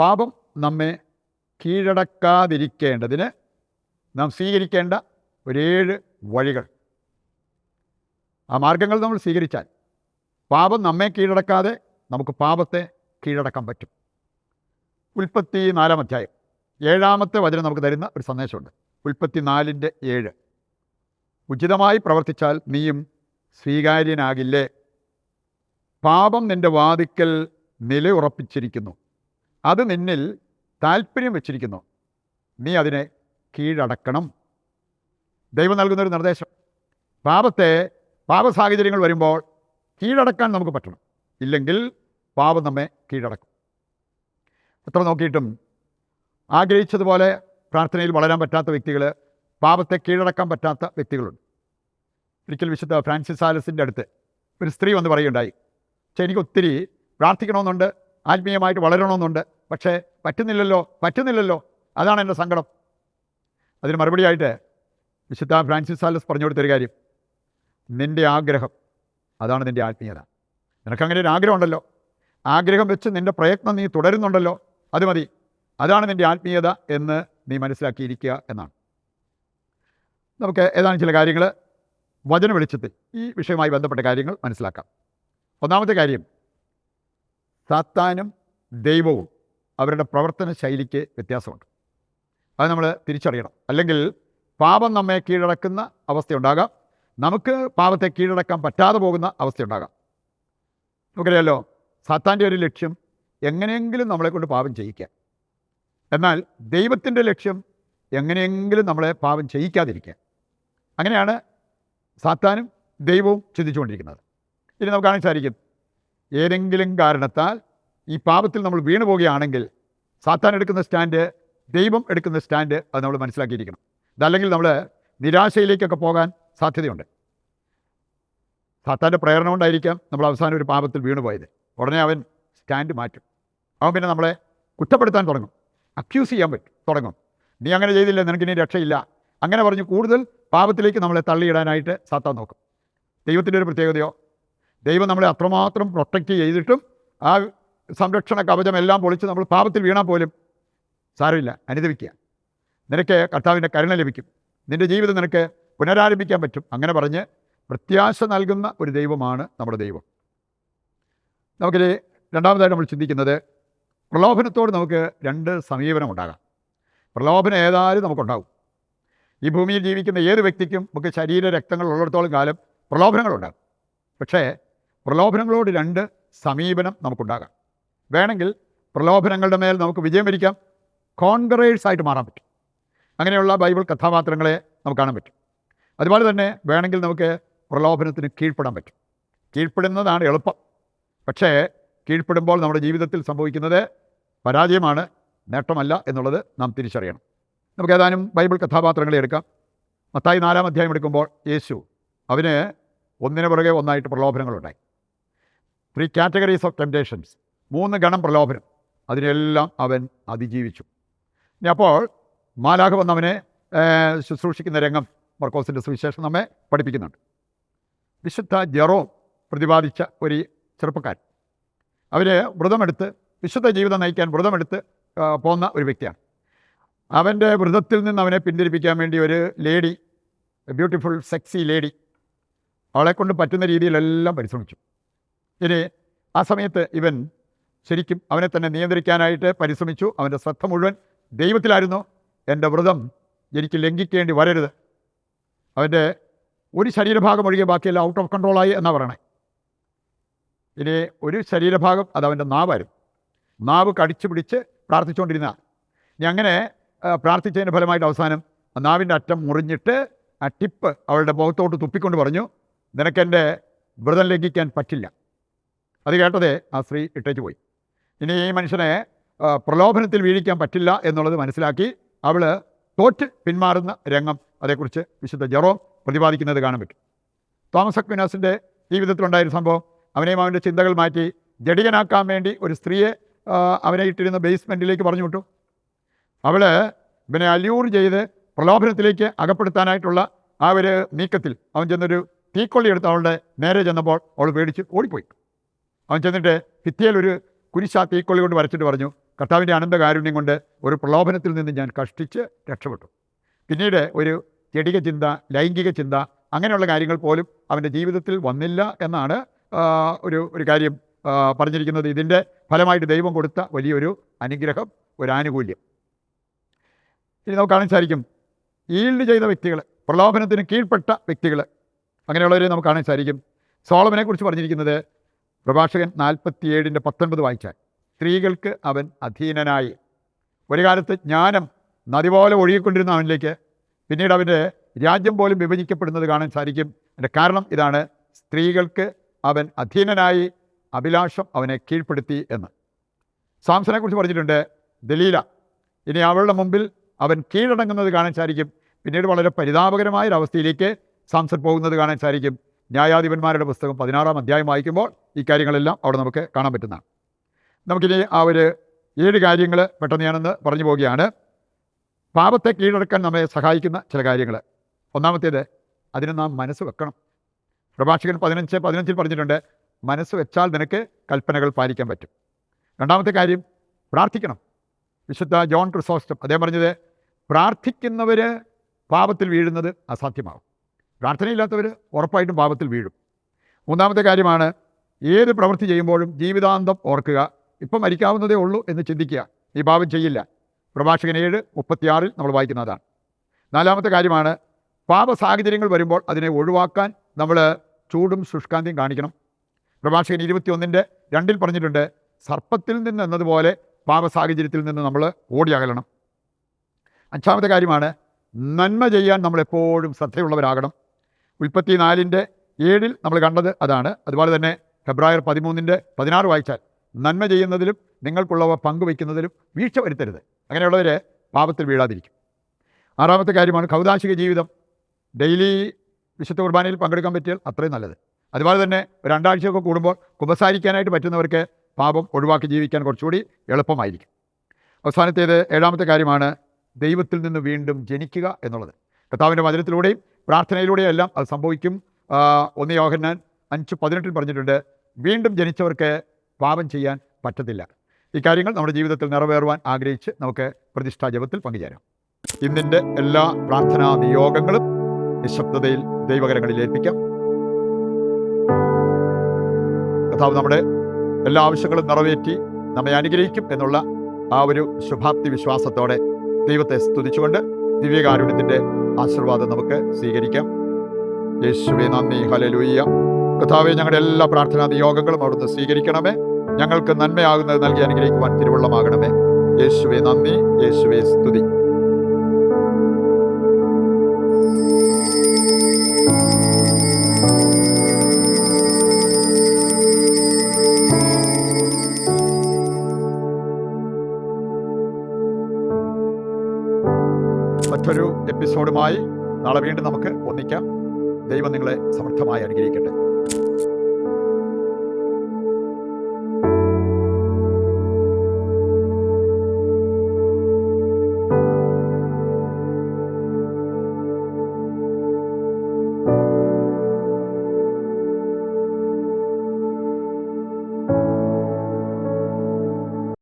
പാപം നമ്മെ കീഴടക്കാതിരിക്കേണ്ടതിന് നാം സ്വീകരിക്കേണ്ട 7 വഴികൾ. ആ മാർഗങ്ങൾ നമ്മൾ സ്വീകരിച്ചാൽ പാപം നമ്മെ കീഴടക്കാതെ നമുക്ക് പാപത്തെ കീഴടക്കാൻ പറ്റും. ഉൽപ്പത്തി 4-ാം അധ്യായം 7-ാമത്തെ വചനം നമുക്ക് തരുന്ന ഒരു സന്ദേശമുണ്ട്. ഉൽപ്പത്തി 4:7. ഉചിതമായി പ്രവർത്തിച്ചാൽ നീയും സ്വീകാര്യനാകില്ലേ. പാപം നിന്റെ വാതിക്കൽ നിലയുറപ്പിച്ചിരിക്കുന്നു, അത് നിന്നിൽ താല്പര്യം വെച്ചിരിക്കുന്നു, നീ അതിനെ കീഴടക്കണം. ദൈവം നൽകുന്നൊരു നിർദ്ദേശം. പാപ സാഹചര്യങ്ങൾ വരുമ്പോൾ കീഴടക്കാൻ നമുക്ക് പറ്റണം, ഇല്ലെങ്കിൽ പാപം നമ്മെ കീഴടക്കും. എത്ര നോക്കിയിട്ടും ആഗ്രഹിച്ചതുപോലെ പ്രാർത്ഥനയിൽ വളരാൻ പറ്റാത്ത വ്യക്തികൾ, പാപത്തെ കീഴടക്കാൻ പറ്റാത്ത വ്യക്തികളുണ്ട്. ഒരിക്കൽ വിശുദ്ധ ഫ്രാൻസിസ് സാലസിൻ്റെ അടുത്ത് ഒരു സ്ത്രീ വന്ന് പറയുകയുണ്ടായി, പക്ഷേ എനിക്ക് ഒത്തിരി പ്രാർത്ഥിക്കണമെന്നുണ്ട്, ആത്മീയമായിട്ട് വളരണമെന്നുണ്ട്, പക്ഷേ പറ്റുന്നില്ലല്ലോ, അതാണ് എൻ്റെ സങ്കടം. അതിന് മറുപടിയായിട്ട് വിശുദ്ധ ഫ്രാൻസിസ് സാലസ് പറഞ്ഞു കൊടുത്തൊരു കാര്യം, നിൻ്റെ ആഗ്രഹം അതാണ് നിൻ്റെ ആത്മീയത. നിനക്കങ്ങനെ ഒരു ആഗ്രഹമുണ്ടല്ലോ, ആഗ്രഹം വെച്ച് നിൻ്റെ പ്രയത്നം നീ തുടരുന്നുണ്ടല്ലോ, അത് മതി, അതാണ് നിൻ്റെ ആത്മീയത എന്ന് നീ മനസ്സിലാക്കിയിരിക്കുക എന്നാണ്. നമുക്ക് ഏതാനും ചില കാര്യങ്ങൾ വചന വെളിച്ചത്തിൽ ഈ വിഷയവുമായി ബന്ധപ്പെട്ട കാര്യങ്ങൾ മനസ്സിലാക്കാം. ഒന്നാമത്തെ കാര്യം, സാത്താനും ദൈവവും അവരുടെ പ്രവർത്തന ശൈലിക്ക് വ്യത്യാസമുണ്ട്. അത് നമ്മൾ തിരിച്ചറിയണം. അല്ലെങ്കിൽ പാപം നമ്മെ കീഴടക്കുന്ന അവസ്ഥയുണ്ടാകാം, നമുക്ക് പാപത്തെ കീഴടക്കാൻ പറ്റാതെ പോകുന്ന അവസ്ഥയുണ്ടാകാം. നമുക്കറിയാമല്ലോ, സാത്താൻ്റെ ഒരു ലക്ഷ്യം എങ്ങനെയെങ്കിലും നമ്മളെ കൊണ്ട് പാപം ചെയ്യിക്കുക. എന്നാൽ ദൈവത്തിൻ്റെ ലക്ഷ്യം എങ്ങനെയെങ്കിലും നമ്മളെ പാപം ചെയ്യിക്കാതിരിക്കുക. അങ്ങനെയാണ് സാത്താനും ദൈവവും ചിന്തിച്ചുകൊണ്ടിരിക്കുന്നത്. ഇനി നമുക്ക് കാണാൻ സാധിക്കും, ഏതെങ്കിലും കാരണത്താൽ ഈ പാപത്തിൽ നമ്മൾ വീണു പോവുകയാണെങ്കിൽ സാത്താൻ എടുക്കുന്ന സ്റ്റാൻഡ്, ദൈവം എടുക്കുന്ന സ്റ്റാൻഡ്, അത് നമ്മൾ മനസ്സിലാക്കിയിരിക്കണം. അതല്ലെങ്കിൽ നമ്മൾ നിരാശയിലേക്കൊക്കെ പോകാൻ സാധ്യതയുണ്ട്. സാത്താൻ്റെ പ്രേരണ കൊണ്ടായിരിക്കാം നമ്മൾ അവസാനം ഒരു പാപത്തിൽ വീണുപോയത്. ഉടനെ അവൻ സ്റ്റാൻഡ് മാറ്റും. അവൻ പിന്നെ നമ്മളെ കുറ്റപ്പെടുത്താൻ തുടങ്ങും, അക്യൂസ് ചെയ്യാൻ തുടങ്ങും. നീ അങ്ങനെ ചെയ്തില്ല, നിനക്കിനി രക്ഷയില്ല, അങ്ങനെ പറഞ്ഞ് കൂടുതൽ പാപത്തിലേക്ക് നമ്മളെ തള്ളിയിടാനായിട്ട് സാത്താൻ നോക്കും. ദൈവത്തിൻ്റെ ഒരു പ്രത്യേകതയോ, ദൈവം നമ്മളെ അത്രമാത്രം പ്രൊട്ടക്റ്റ് ചെയ്തിട്ടും ആ സംരക്ഷണ കവചമെല്ലാം പൊളിച്ച് നമ്മൾ പാപത്തിൽ വീണാൽ പോലും സാരമില്ല, അനുദവിക്കുക, നിനക്ക് കർത്താവിൻ്റെ കരുണ ലഭിക്കും, നിൻ്റെ ജീവിതം നിനക്ക് പുനരാരംഭിക്കാൻ പറ്റും, അങ്ങനെ പറഞ്ഞ് പ്രത്യാശ നൽകുന്ന ഒരു ദൈവമാണ് നമ്മുടെ ദൈവം. നമുക്കിത് രണ്ടാമതായിട്ട് നമ്മൾ ചിന്തിക്കുന്നത്, പ്രലോഭനത്തോട് നമുക്ക് 2 സമീപനം ഉണ്ടാകാം. പ്രലോഭനം ഏതായാലും നമുക്കുണ്ടാകും. ഈ ഭൂമിയിൽ ജീവിക്കുന്ന ഏത് വ്യക്തിക്കും നമുക്ക് ശരീര രക്തങ്ങൾ ഉള്ളിടത്തോളം കാലം പ്രലോഭനങ്ങളുണ്ടാകും. പക്ഷേ പ്രലോഭനങ്ങളോട് 2 സമീപനം നമുക്കുണ്ടാകാം. വേണമെങ്കിൽ പ്രലോഭനങ്ങളുടെ മേൽ നമുക്ക് വിജയം വരിക്കാം, കോൺഗറേഴ്സായിട്ട് മാറാൻ പറ്റും. അങ്ങനെയുള്ള ബൈബിൾ കഥാപാത്രങ്ങളെ നമുക്ക് കാണാൻ പറ്റും. അതുപോലെ തന്നെ വേണമെങ്കിൽ നമുക്ക് പ്രലോഭനത്തിന് കീഴ്പ്പെടാൻ പറ്റും. കീഴ്പ്പെടുന്നതാണ് എളുപ്പം. പക്ഷേ കീഴ്പ്പെടുമ്പോൾ നമ്മുടെ ജീവിതത്തിൽ സംഭവിക്കുന്നത് പരാജയമാണ്, നേട്ടമല്ല എന്നുള്ളത് നാം തിരിച്ചറിയണം. നമുക്ക് ഏതാനും ബൈബിൾ കഥാപാത്രങ്ങളെ എടുക്കാം. മത്തായി 4-ാം അധ്യായം എടുക്കുമ്പോൾ യേശു, അവന് ഒന്നിനു പുറകെ ഒന്നായിട്ട് പ്രലോഭനങ്ങളുണ്ടായി. 3 കാറ്റഗറീസ് ഓഫ് ടെംപ്റ്റേഷൻസ്, 3 ഗണം പ്രലോഭനം. അതിനെല്ലാം അവൻ അതിജീവിച്ചു. ഇനി അപ്പോൾ മാലാഖ വന്നവനെ ശുശ്രൂഷിക്കുന്ന രംഗം മർക്കോസിൻ്റെ സുവിശേഷം നമ്മെ പഠിപ്പിക്കുന്നുണ്ട്. വിശുദ്ധ ജെറോം പ്രതിപാദിച്ച ഒരു ചെറുപ്പക്കാരൻ, അവന് വ്രതമെടുത്ത് വിശുദ്ധ ജീവിതം നയിക്കാൻ വ്രതമെടുത്ത് പോകുന്ന ഒരു വ്യക്തിയാണ്. അവൻ്റെ വ്രതത്തിൽ നിന്ന് അവനെ പിന്തിരിപ്പിക്കാൻ വേണ്ടി ഒരു ലേഡി, ബ്യൂട്ടിഫുൾ സെക്സി ലേഡി, അവളെക്കൊണ്ട് പറ്റുന്ന രീതിയിലെല്ലാം പരിശ്രമിച്ചു. ഇനി ആ സമയത്ത് ഇവൻ ശരിക്കും അവനെ തന്നെ നിയന്ത്രിക്കാനായിട്ട് പരിശ്രമിച്ചു. അവൻ്റെ ശ്രദ്ധ മുഴുവൻ ദൈവത്തിലായിരുന്നു. എൻ്റെ വ്രതം എനിക്ക് ലംഘിക്കേണ്ടി വരരുത്. അവൻ്റെ ഒരു ശരീരഭാഗം ഒഴികെ ബാക്കിയെല്ലാം ഔട്ട് ഓഫ് കൺട്രോളായി എന്നാണ് പറയണേ. ഇനി ഒരു ശരീരഭാഗം അത് അവൻ്റെ നാവായിരുന്നു. നാവ് കടിച്ചു പിടിച്ച് പ്രാർത്ഥിച്ചുകൊണ്ടിരുന്ന. ഇനി അങ്ങനെ പ്രാർത്ഥിച്ചതിൻ്റെ ഫലമായിട്ട് അവസാനം നാവിൻ്റെ അറ്റം മുറിഞ്ഞിട്ട് ആ ടിപ്പ് അവളുടെ മുഖത്തോട്ട് തുപ്പിക്കൊണ്ട് പറഞ്ഞു, നിനക്കെൻ്റെ വ്രതം ലംഘിക്കാൻ പറ്റില്ല. അത് കേട്ടതേ ആ സ്ത്രീ ഇട്ടേച്ച് പോയി. ഇനി ഈ മനുഷ്യനെ പ്രലോഭനത്തിൽ വീഴിക്കാൻ പറ്റില്ല എന്നുള്ളത് മനസ്സിലാക്കി അവൾ തോറ്റ് പിന്മാറുന്ന രംഗം അതേക്കുറിച്ച് വിശുദ്ധ ജെറോം പ്രതിപാദിക്കുന്നത് കാണാൻ പറ്റും. തോമസ് അക്വിനാസിൻ്റെ ജീവിതത്തിലുണ്ടായൊരു സംഭവം, അവനെയും അവൻ്റെ ചിന്തകൾ മാറ്റി ജഡികനാക്കാൻ വേണ്ടി ഒരു സ്ത്രീയെ അവനെ ഇട്ടിരുന്ന ബേസ്മെൻറ്റിലേക്ക് പറഞ്ഞു വിട്ടു. അവൾ ഇവനെ അല്യൂർ ചെയ്ത് പ്രലോഭനത്തിലേക്ക് അകപ്പെടുത്താനായിട്ടുള്ള ആ ഒരു നീക്കത്തിൽ അവൻ ചെന്നൊരു തീക്കൊള്ളി എടുത്ത് അവളുടെ നേരെ ചെന്നപ്പോൾ അവൾ പേടിച്ച് ഓടിപ്പോയി. അവൻ ചെന്നിട്ട് ഭിത്തിയിൽ ഒരു കുരിശ് ആ തീക്കൊള്ളി കൊണ്ട് വരച്ചിട്ട് പറഞ്ഞു, കർത്താവിൻ്റെ അനന്തകാരുണ്യം കൊണ്ട് ഒരു പ്രലോഭനത്തിൽ നിന്ന് ഞാൻ കഷ്ടിച്ച് രക്ഷപ്പെട്ടു. പിന്നീട് ഒരു ജഡിക ചിന്ത, ലൈംഗിക ചിന്ത, അങ്ങനെയുള്ള കാര്യങ്ങൾ പോലും അവൻ്റെ ജീവിതത്തിൽ വന്നില്ല എന്നാണ് ഒരു കാര്യം പറഞ്ഞിരിക്കുന്നത്. ഇതിൻ്റെ ഫലമായിട്ട് ദൈവം കൊടുത്ത വലിയൊരു അനുഗ്രഹം, ഒരു ആനുകൂല്യം. ഇനി നമുക്ക് കാണാൻ സാധിക്കും, ഈൽഡ് ചെയ്ത വ്യക്തികൾ, പ്രലോഭനത്തിന് കീഴ്പ്പെട്ട വ്യക്തികൾ, അങ്ങനെയുള്ളവരെ നമുക്ക് കാണാൻ സാധിക്കും. സോളമനെ കുറിച്ച് പറഞ്ഞിരിക്കുന്നത് പ്രഭാഷകൻ 47:19 വായിച്ചാൽ, സ്ത്രീകൾക്ക് അവൻ അധീനനായി. ഒരു കാലത്ത് ജ്ഞാനം നദി പോലെ ഒഴുകിക്കൊണ്ടിരുന്ന അവനിലേക്ക് പിന്നീട് അവൻ്റെ രാജ്യം പോലും വിഭജിക്കപ്പെടുന്നത് കാണാൻ സാധിക്കും. അതിൻ്റെ കാരണം ഇതാണ്, സ്ത്രീകൾക്ക് അവൻ അധീനനായി, അഭിലാഷം അവനെ കീഴ്പ്പെടുത്തി എന്ന്. സാംസനെ കുറിച്ച് പറഞ്ഞിട്ടുണ്ട്, ദലീല, ഇനി അവളുടെ മുമ്പിൽ അവൻ കീഴടങ്ങുന്നത് കാണാൻ സാധിക്കും. പിന്നീട് വളരെ പരിതാപകരമായൊരവസ്ഥയിലേക്ക് സാംസൺ പോകുന്നത് കാണാൻ സാധിക്കും. ന്യായാധിപന്മാരുടെ പുസ്തകം 16-ാം അധ്യായം വായിക്കുമ്പോൾ ഈ കാര്യങ്ങളെല്ലാം അവിടെ നമുക്ക് കാണാൻ പറ്റുന്നതാണ്. നമുക്കിനി ആ ഒരു 7 കാര്യങ്ങൾ പെട്ടെന്ന് ഞാനൊന്ന് പറഞ്ഞു പോവുകയാണ്. പാപത്തെ കീഴടക്കാൻ നമ്മെ സഹായിക്കുന്ന ചില കാര്യങ്ങൾ. ഒന്നാമത്തേത്, അതിന് നാം മനസ്സ് വെക്കണം. പ്രഭാഷകൻ 15:15 പറഞ്ഞിട്ടുണ്ട്, മനസ്സ് വെച്ചാൽ നിനക്ക് കൽപ്പനകൾ പാലിക്കാൻ പറ്റും. രണ്ടാമത്തെ കാര്യം, പ്രാർത്ഥിക്കണം. വിശുദ്ധ ജോൺ ക്രിസോസ്റ്റം അദ്ദേഹം പറഞ്ഞത്, പ്രാർത്ഥിക്കുന്നവർ പാപത്തിൽ വീഴുന്നത് അസാധ്യമാകും, പ്രാർത്ഥനയില്ലാത്തവർ ഉറപ്പായിട്ടും പാപത്തിൽ വീഴും. മൂന്നാമത്തെ കാര്യമാണ്, ഏത് പ്രവൃത്തി ചെയ്യുമ്പോഴും ജീവിതാന്തം ഓർക്കുക. ഇപ്പം മരിക്കാവുന്നതേ ഉള്ളൂ എന്ന് ചിന്തിക്കുക, ഈ പാപം ചെയ്യില്ല. പ്രഭാഷകൻ 7:36 നമ്മൾ വായിക്കുന്നതാണ്. നാലാമത്തെ കാര്യമാണ്, പാപ സാഹചര്യങ്ങൾ വരുമ്പോൾ അതിനെ ഒഴിവാക്കാൻ നമ്മൾ ചൂടും ശുഷ്കാന്തിയും കാണിക്കണം. പ്രഭാഷകൻ 21:2 പറഞ്ഞിട്ടുണ്ട്, സർപ്പത്തിൽ നിന്ന് എന്നതുപോലെ പാപ സാഹചര്യത്തിൽ നിന്ന് നമ്മൾ ഓടി അകലണം. അഞ്ചാമത്തെ കാര്യമാണ്, നന്മ ചെയ്യാൻ നമ്മളെപ്പോഴും ശ്രദ്ധയുള്ളവരാകണം. ഉൽപ്പത്തി 4:7 നമ്മൾ കണ്ടത് അതാണ്. അതുപോലെ തന്നെ ഫെബ്രുവരി 13:16 വായിച്ചാൽ, നന്മ ചെയ്യുന്നതിലും നിങ്ങൾക്കുള്ളവ പങ്കുവയ്ക്കുന്നതിലും വീഴ്ച വരുത്തരുത്. അങ്ങനെയുള്ളവർ പാപത്തിൽ വീഴാതിരിക്കും. ആറാമത്തെ കാര്യമാണ്, കൗദാശിക ജീവിതം. ഡെയിലി വിശുദ്ധ കുർബാനയിൽ പങ്കെടുക്കാൻ പറ്റിയാൽ അത്രയും നല്ലത്. അതുപോലെ തന്നെ ഒരു 2 ആഴ്ചയൊക്കെ കൂടുമ്പോൾ കുമ്പസാരിക്കാനായിട്ട് പറ്റുന്നവർക്ക് പാപം ഒഴിവാക്കി ജീവിക്കാൻ കുറച്ചുകൂടി എളുപ്പമായിരിക്കും. അവസാനത്തേത്, 7-ാമത്തെ കാര്യമാണ്, ദൈവത്തിൽ നിന്ന് വീണ്ടും ജനിക്കുക എന്നുള്ളത്. കർത്താവിൻ്റെ വചനത്തിലൂടെയും പ്രാർത്ഥനയിലൂടെയും എല്ലാം അത് സംഭവിക്കും. 1 യോഹന്നാൻ 5:18 പറഞ്ഞിട്ടുണ്ട്, വീണ്ടും ജനിച്ചവർക്ക് പാപം ചെയ്യാൻ പറ്റത്തില്ല. ഈ കാര്യങ്ങൾ നമ്മുടെ ജീവിതത്തിൽ നിറവേറുവാൻ ആഗ്രഹിച്ച് നമുക്ക് പ്രതിഷ്ഠാ ജപത്തിൽ പങ്കുചേരാം. ഇന്നിൻ്റെ എല്ലാ പ്രാർത്ഥനാ നിയോഗങ്ങളും നിശബ്ദതയിൽ ദൈവകരങ്ങളിൽ ഏൽപ്പിക്കാം. കർത്താവ് നമ്മുടെ എല്ലാ ആവശ്യങ്ങളും നിറവേറ്റി നമ്മെ അനുഗ്രഹിക്കും എന്നുള്ള ആ ഒരു ശുഭാപ്തി വിശ്വാസത്തോടെ ദൈവത്തെ സ്തുതിച്ചുകൊണ്ട് ദിവ്യകാരുണ്യത്തിൻ്റെ ആശീർവാദം നമുക്ക് സ്വീകരിക്കാം. യേശുവേ നന്ദി, ഹല്ലേലൂയ. കർത്താവേ, ഞങ്ങളുടെ എല്ലാ പ്രാർത്ഥനാ നിയോഗങ്ങളും അവിടുന്ന് സ്വീകരിക്കണമേ. ഞങ്ങൾക്ക് നന്മയാകുന്നത് നൽകി അനുഗ്രഹിക്കുവാൻ തിരുവുള്ളമാകണമേ. യേശുവേ നന്ദി, യേശുവേ സ്തുതി. മറ്റൊരു എപ്പിസോഡുമായി നാളെ വീണ്ടും നമുക്ക് ഒന്നിക്കാം. ദൈവം നിങ്ങളെ സമർത്ഥമായി അനുഗ്രഹിക്കട്ടെ.